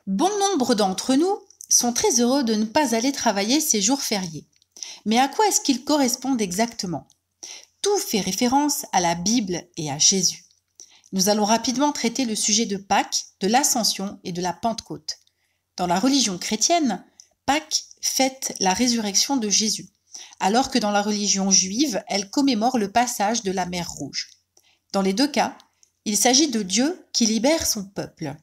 Bon nombre d'entre nous sont très heureux de ne pas aller travailler ces jours fériés. Mais à quoi est-ce qu'ils correspondent exactement? Tout fait référence à la Bible et à Jésus. Nous allons rapidement traiter le sujet de Pâques, de l'Ascension et de la Pentecôte. Dans la religion chrétienne, Pâques fête la résurrection de Jésus, alors que dans la religion juive, elle commémore le passage de la mer Rouge. Dans les deux cas, il s'agit de Dieu qui libère son peuple.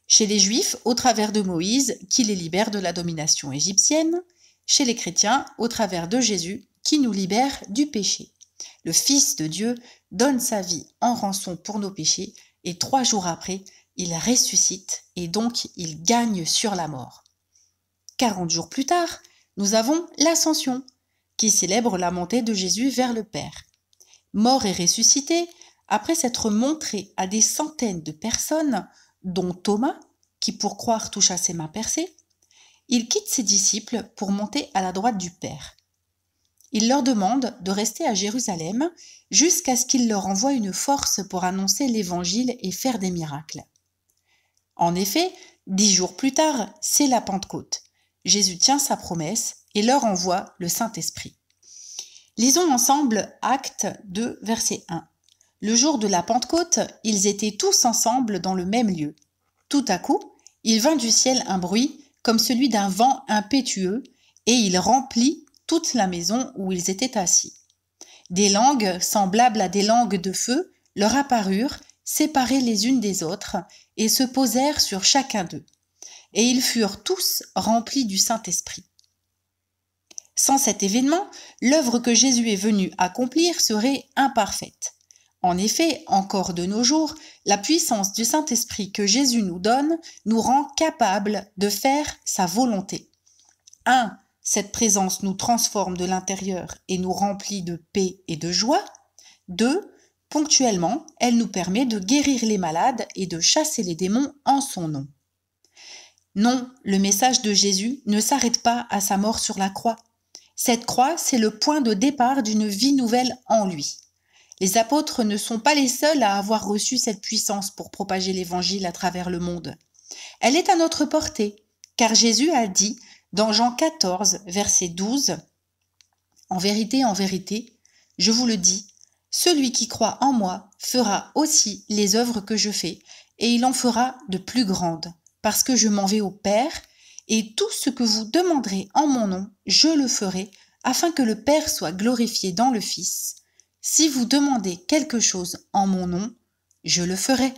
Chez les Juifs, au travers de Moïse, qui les libère de la domination égyptienne. Chez les chrétiens, au travers de Jésus, qui nous libère du péché. Le Fils de Dieu donne sa vie en rançon pour nos péchés et 3 jours après, il ressuscite et donc il gagne sur la mort. 40 jours plus tard, nous avons l'Ascension, qui célèbre la montée de Jésus vers le Père. Mort et ressuscité, après s'être montré à des centaines de personnes, dont Thomas, qui pour croire toucha ses mains percées, il quitte ses disciples pour monter à la droite du Père. Il leur demande de rester à Jérusalem jusqu'à ce qu'il leur envoie une force pour annoncer l'Évangile et faire des miracles. En effet, 10 jours plus tard, c'est la Pentecôte. Jésus tient sa promesse et leur envoie le Saint-Esprit. Lisons ensemble Actes 2, verset 1. Le jour de la Pentecôte, ils étaient tous ensemble dans le même lieu. Tout à coup, il vint du ciel un bruit comme celui d'un vent impétueux, et il remplit toute la maison où ils étaient assis. Des langues, semblables à des langues de feu, leur apparurent, séparées les unes des autres, et se posèrent sur chacun d'eux. Et ils furent tous remplis du Saint-Esprit. Sans cet événement, l'œuvre que Jésus est venu accomplir serait imparfaite. En effet, encore de nos jours, la puissance du Saint-Esprit que Jésus nous donne nous rend capables de faire sa volonté. 1. Cette présence nous transforme de l'intérieur et nous remplit de paix et de joie. 2. Ponctuellement, elle nous permet de guérir les malades et de chasser les démons en son nom. Non, le message de Jésus ne s'arrête pas à sa mort sur la croix. Cette croix, c'est le point de départ d'une vie nouvelle en lui. Les apôtres ne sont pas les seuls à avoir reçu cette puissance pour propager l'Évangile à travers le monde. Elle est à notre portée, car Jésus a dit dans Jean 14, verset 12, « En vérité, je vous le dis, celui qui croit en moi fera aussi les œuvres que je fais, et il en fera de plus grandes, parce que je m'en vais au Père, et tout ce que vous demanderez en mon nom, je le ferai, afin que le Père soit glorifié dans le Fils. Si vous demandez quelque chose en mon nom, je le ferai. »